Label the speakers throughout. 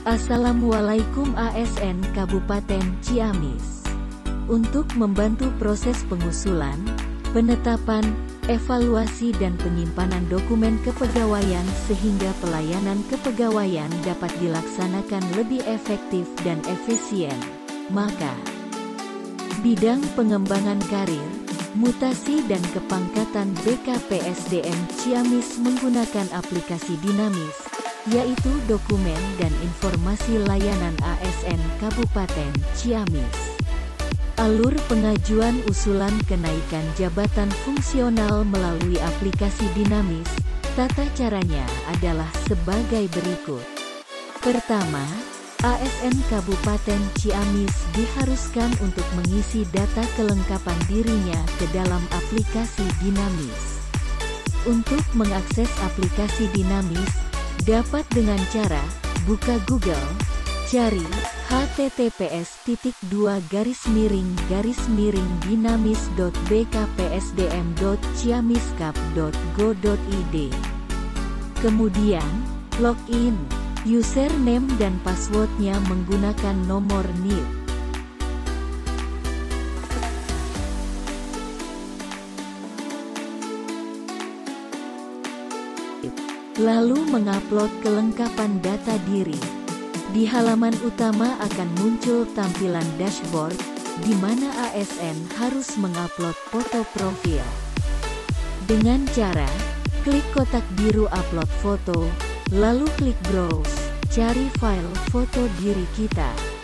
Speaker 1: Assalamualaikum ASN Kabupaten Ciamis. Untuk membantu proses pengusulan, penetapan, evaluasi dan penyimpanan dokumen kepegawaian sehingga pelayanan kepegawaian dapat dilaksanakan lebih efektif dan efisien, maka bidang pengembangan karir, mutasi dan kepangkatan BKPSDM Ciamis menggunakan aplikasi dinamis, yaitu Dokumen dan Informasi Layanan ASN Kabupaten Ciamis. Alur pengajuan usulan kenaikan jabatan fungsional melalui aplikasi dinamis, tata caranya adalah sebagai berikut. Pertama, ASN Kabupaten Ciamis diharuskan untuk mengisi data kelengkapan dirinya ke dalam aplikasi dinamis. Untuk mengakses aplikasi dinamis, dapat dengan cara buka Google, cari https://dinamis.bkpsdm.ciamiskap.go.id. Kemudian, login, username dan passwordnya menggunakan nomor NIP. Lalu mengupload kelengkapan data diri. Di halaman utama akan muncul tampilan dashboard, di mana ASN harus mengupload foto profil. Dengan cara, klik kotak biru upload foto, lalu klik browse, cari file foto diri kita.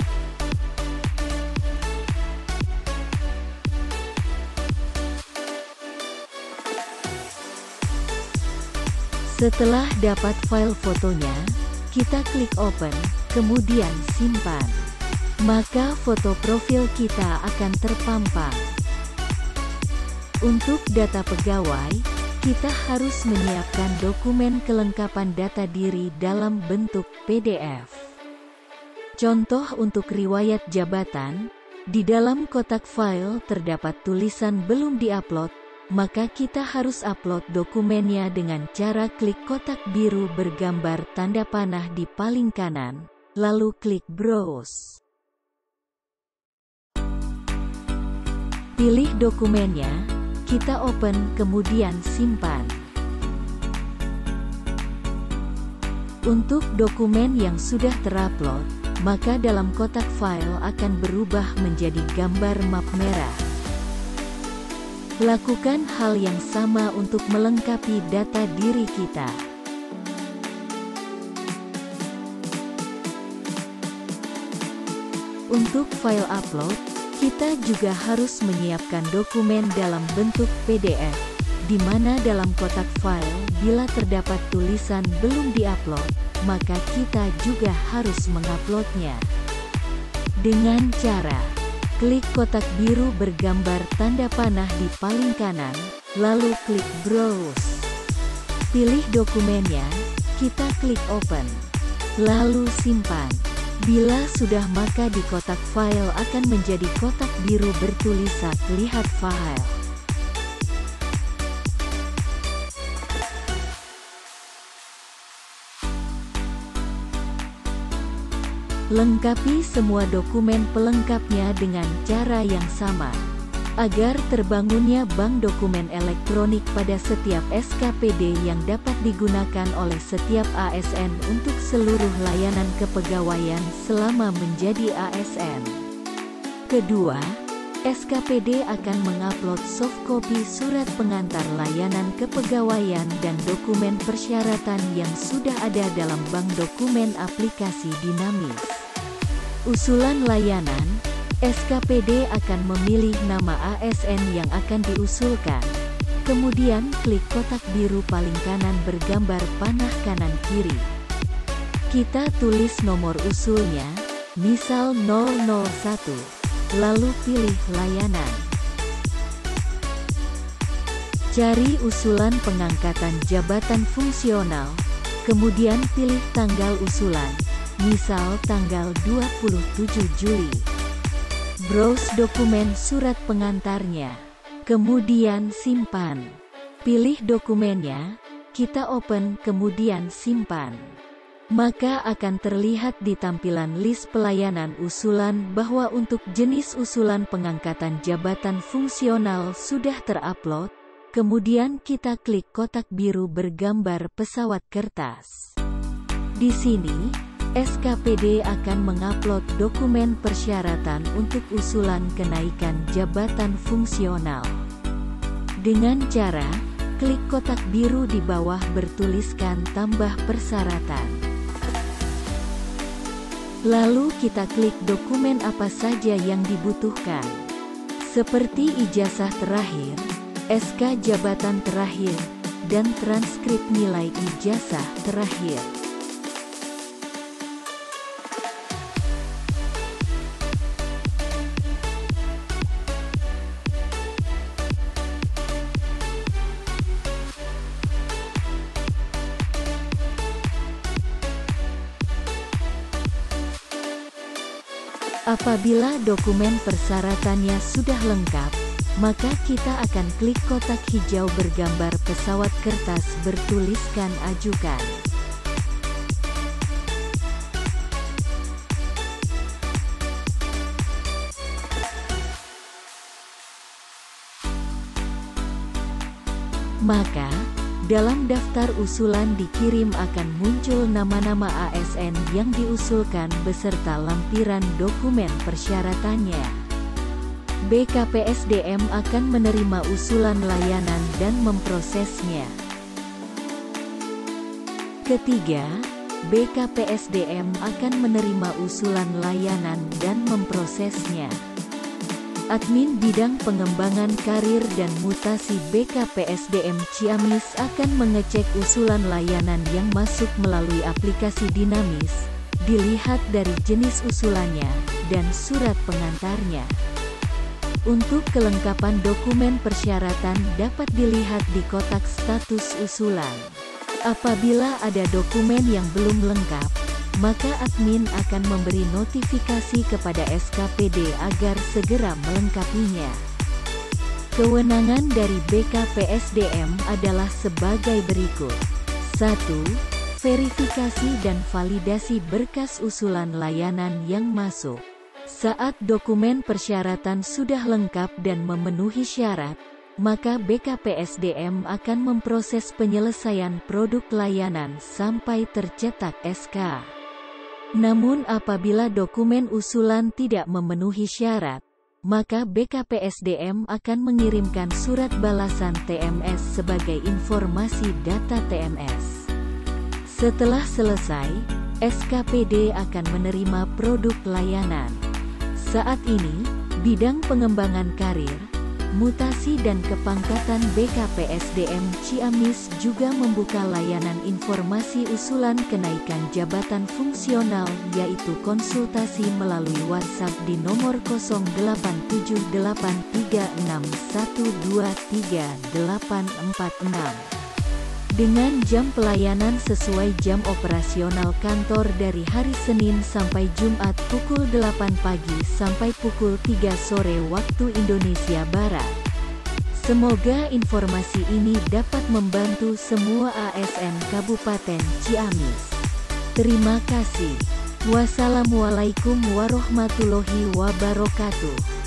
Speaker 1: Setelah dapat file fotonya, kita klik open, kemudian simpan. Maka foto profil kita akan terpampang. Untuk data pegawai, kita harus menyiapkan dokumen kelengkapan data diri dalam bentuk PDF. Contoh untuk riwayat jabatan, di dalam kotak file terdapat tulisan belum diupload, maka kita harus upload dokumennya dengan cara klik kotak biru bergambar tanda panah di paling kanan, lalu klik browse. Pilih dokumennya, kita open kemudian simpan. Untuk dokumen yang sudah terupload, maka dalam kotak file akan berubah menjadi gambar map merah. Lakukan hal yang sama untuk melengkapi data diri kita. Untuk file upload, kita juga harus menyiapkan dokumen dalam bentuk PDF, di mana dalam kotak file bila terdapat tulisan belum diupload, maka kita juga harus menguploadnya. Dengan cara klik kotak biru bergambar tanda panah di paling kanan, lalu klik browse. Pilih dokumennya, kita klik open, lalu simpan. Bila sudah, maka di kotak file akan menjadi kotak biru bertulisan lihat file. Lengkapi semua dokumen pelengkapnya dengan cara yang sama, agar terbangunnya bank dokumen elektronik pada setiap SKPD yang dapat digunakan oleh setiap ASN untuk seluruh layanan kepegawaian selama menjadi ASN. Kedua, SKPD akan mengupload soft copy surat pengantar layanan kepegawaian dan dokumen persyaratan yang sudah ada dalam bank dokumen aplikasi dinamis. Usulan layanan, SKPD akan memilih nama ASN yang akan diusulkan. Kemudian klik kotak biru paling kanan bergambar panah kanan kiri. Kita tulis nomor usulnya, misal 001, lalu pilih layanan. Cari usulan pengangkatan jabatan fungsional, kemudian pilih tanggal usulan, misal tanggal 27 Juli. Browse dokumen surat pengantarnya, kemudian simpan. Pilih dokumennya, kita open kemudian simpan. maka akan terlihat di tampilan list pelayanan usulan bahwa untuk jenis usulan pengangkatan jabatan fungsional sudah terupload. Kemudian kita klik kotak biru bergambar pesawat kertas. Di sini, SKPD akan mengupload dokumen persyaratan untuk usulan kenaikan jabatan fungsional. Dengan cara, klik kotak biru di bawah bertuliskan tambah persyaratan. Lalu kita klik dokumen apa saja yang dibutuhkan. Seperti ijazah terakhir, SK jabatan terakhir, dan transkrip nilai ijazah terakhir. Apabila dokumen persyaratannya sudah lengkap, maka kita akan klik kotak hijau bergambar pesawat kertas bertuliskan ajukan. Maka, dalam daftar usulan dikirim akan muncul nama-nama ASN yang diusulkan beserta lampiran dokumen persyaratannya. BKPSDM akan menerima usulan layanan dan memprosesnya. Ketiga, BKPSDM akan menerima usulan layanan dan memprosesnya. Admin Bidang Pengembangan Karir dan Mutasi BKPSDM Ciamis akan mengecek usulan layanan yang masuk melalui aplikasi dinamis, dilihat dari jenis usulannya, dan surat pengantarnya. Untuk kelengkapan dokumen persyaratan dapat dilihat di kotak status usulan. Apabila ada dokumen yang belum lengkap, maka admin akan memberi notifikasi kepada SKPD agar segera melengkapinya. Kewenangan dari BKPSDM adalah sebagai berikut. 1. Verifikasi dan validasi berkas usulan layanan yang masuk. Saat dokumen persyaratan sudah lengkap dan memenuhi syarat, maka BKPSDM akan memproses penyelesaian produk layanan sampai tercetak SK. Namun apabila dokumen usulan tidak memenuhi syarat, maka BKPSDM akan mengirimkan surat balasan TMS sebagai informasi data TMS. Setelah selesai, SKPD akan menerima produk layanan. Saat ini, Bidang Pengembangan Karir, Mutasi dan Kepangkatan BKPSDM Ciamis juga membuka layanan informasi usulan kenaikan jabatan fungsional, yaitu konsultasi melalui WhatsApp di nomor 087836123846. Dengan jam pelayanan sesuai jam operasional kantor dari hari Senin sampai Jumat pukul 8 pagi sampai pukul 3 sore waktu Indonesia Barat. Semoga informasi ini dapat membantu semua ASN Kabupaten Ciamis. Terima kasih. Wassalamualaikum warahmatullahi wabarakatuh.